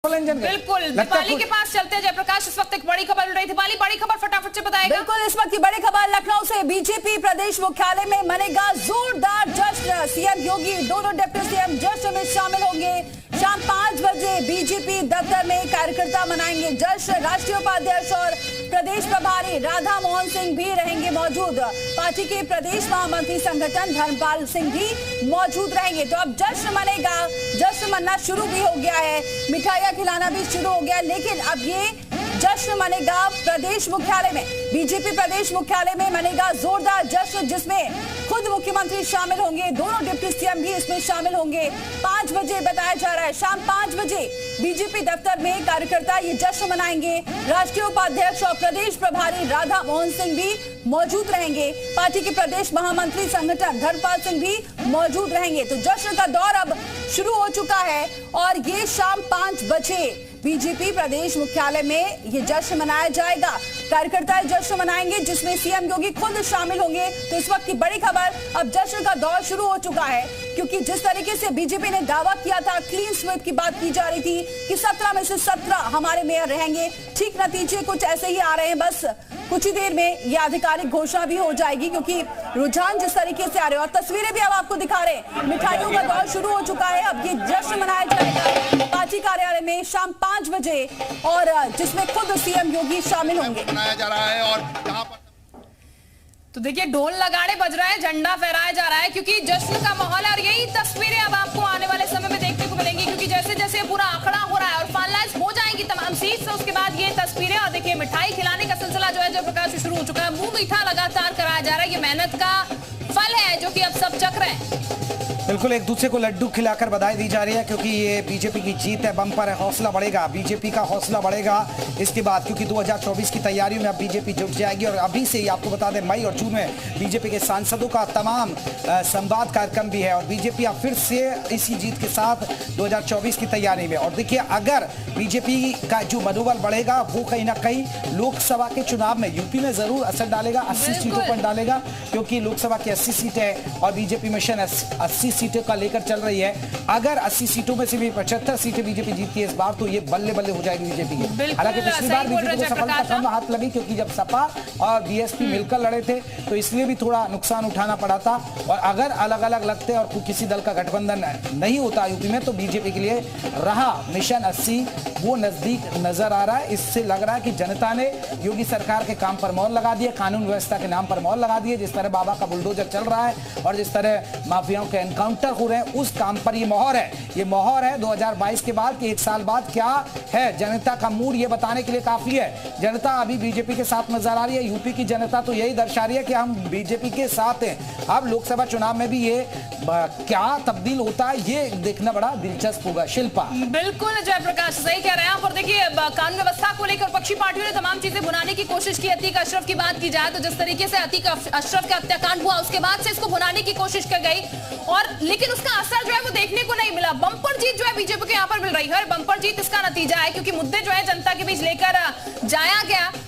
बिल्कुल, दीपाली के पास चलते हैं जयप्रकाश। इस वक्त एक बड़ी खबर मिल रही। दीपाली, बड़ी खबर फटाफट से बताएगा। बिल्कुल, इस वक्त की बड़ी खबर लखनऊ से। बीजेपी प्रदेश मुख्यालय में मनेगा जोरदार जश्न। सीएम योगी, दोनों डिप्टी सीएम जश्न में शामिल होंगे। शाम 5 बजे बीजेपी दफ्तर में कार्यकर्ता मनाएंगे जश्न। राष्ट्रीय उपाध्यक्ष और प्रदेश प्रभारी राधा मोहन सिंह भी रहेंगे मौजूद। पार्टी के प्रदेश महामंत्री संगठन धर्मपाल सिंह भी मौजूद रहेंगे। तो अब जश्न मनेगा, जश्न मनना शुरू भी हो गया है, मिठाइयां खिलाना भी शुरू हो गया। लेकिन अब ये जश्न मनेगा प्रदेश मुख्यालय में, बीजेपी प्रदेश मुख्यालय में मनेगा जोरदार जश्न, जिसमें खुद मुख्यमंत्री शामिल होंगे, दोनों डिप्टी सीएम भी इसमें शामिल होंगे। 5 बजे बताया जा रहा है, शाम 5 बजे बीजेपी दफ्तर में कार्यकर्ता ये जश्न मनाएंगे। राष्ट्रीय उपाध्यक्ष और प्रदेश प्रभारी राधा मोहन सिंह भी मौजूद रहेंगे। पार्टी के प्रदेश महामंत्री संगठन धर्मपाल सिंह भी मौजूद रहेंगे। तो जश्न का दौर अब शुरू हो चुका है और ये शाम 5 बजे बीजेपी प्रदेश मुख्यालय में ये जश्न मनाया जाएगा। कार्यकर्ता जश्न मनाएंगे जिसमें सीएम योगी खुद शामिल होंगे। तो इस वक्त की बड़ी खबर, अब जश्न का दौर शुरू हो चुका है, क्योंकि जिस तरीके से बीजेपी ने दावा किया था, क्लीन स्वीप की बात की जा रही थी कि 17 में से 17 हमारे मेयर रहेंगे, ठीक नतीजे कुछ ऐसे ही आ रहे हैं। बस कुछ ही देर में यह आधिकारिक घोषणा भी हो जाएगी, क्योंकि रुझान जिस तरीके से आ रहे हैं और तस्वीरें भी अब आपको दिखा रहे हैं। मिठाइयों का दौर शुरू हो चुका है। अब ये जश्न मनाया जाएगा पार्टी कार्यालय में शाम 5 बजे, और जिसमें खुद सीएम योगी शामिल होंगे। मनाया जा रहा है और यहाँ पर तो देखिए, ढोल नगाड़े बज रहे हैं, झंडा फहराया जा रहा है, क्योंकि जश्न का माहौल है। और यही तस्वीरें अब आपको आने वाले समय में देखने को मिलेंगी, क्योंकि जैसे जैसे पूरा आंकड़ा हो रहा है और फाइनलाइज हो जाएंगी तमाम सीट, तो उसके बाद ये तस्वीरें। और देखिए, मिठाई खिलाने का सिलसिला जो है जयप्रकाश से शुरू हो चुका है। मुंह मीठा लगातार कराया जा रहा है। ये मेहनत का फल है जो कि अब सब चख रहे हैं। बिल्कुल, एक दूसरे को लड्डू खिलाकर बधाई दी जा रही है, क्योंकि ये बीजेपी की जीत है, बम्पर है। हौसला बढ़ेगा, बीजेपी का हौसला बढ़ेगा इसके बाद, क्योंकि 2024 की तैयारियों में अब बीजेपी जुट जाएगी। और अभी से ही आपको बता दें, मई और जून में बीजेपी के सांसदों का तमाम संवाद कार्यक्रम भी है। और बीजेपी अब फिर से इसी जीत के साथ 2024 की तैयारी में। और देखिए, अगर बीजेपी का जो मनोबल बढ़ेगा, वो कहीं ना कहीं लोकसभा के चुनाव में यूपी में जरूर असर डालेगा। 80 सीटों पर डालेगा, क्योंकि लोकसभा की 80 सीटें और बीजेपी मिशन 80 सीटों का लेकर चल रही है। अगर 80 सीटों में से भी 75 सीटें बीजेपी जीतती है इस बार, तो ये बल्ले बल्ले हो जाएगी बीजेपी की। हालांकि पिछली बार बीजेपी को सफलता कम हाथ लगी, क्योंकि जब सपा और बीएसपी मिलकर लड़े थे, तो इसलिए भी थोड़ा नुकसान उठाना पड़ा था। और अगर अलग अलग लगते और किसी दल का गठबंधन नहीं होता यूपी में, तो बीजेपी के लिए रहा मिशन 80 वो नजदीक नजर आ रहा है। इससे लग रहा है कि जनता ने योगी सरकार के काम पर मोहर लगा दिए, कानून व्यवस्था के नाम पर मोहर लगा दिए। जिस तरह बाबा का बुलडोजर चल रहा है और जिस तरह माफियाओं के एनकाउंटर हो रहे हैं, उस काम पर ये मोहर है। ये मोहर है 2022 के बाद कि 1 साल बाद क्या है जनता का मूड, ये बताने के लिए काफी है। जनता अभी बीजेपी के साथ नजर आ रही है। यूपी की जनता तो यही दर्शा रही है कि हम बीजेपी के साथ हैं। अब लोकसभा चुनाव में भी ये क्या तब्दील होता है, ये देखना बड़ा दिलचस्प होगा। शिल्पा, बिल्कुल जयप्रकाश सही कह रहे हैं आप। और देखिए, कानून व्यवस्था को लेकर पक्षी पार्टियों ने तमाम चीजें भुनाने की कोशिश की। अतीक अशरफ की बात की जाए तो जिस तरीके से अतीक अशरफ का हत्याकांड हुआ, उसके बाद से इसको भुनाने की कोशिश की गई, और लेकिन उसका असर जो है वो देखने को नहीं मिला। बम्पर जीत जो है बीजेपी को यहाँ पर मिल रही है, और बम्पर जीत इसका नतीजा है, क्योंकि मुद्दे जो है जनता के बीच लेकर जाया गया।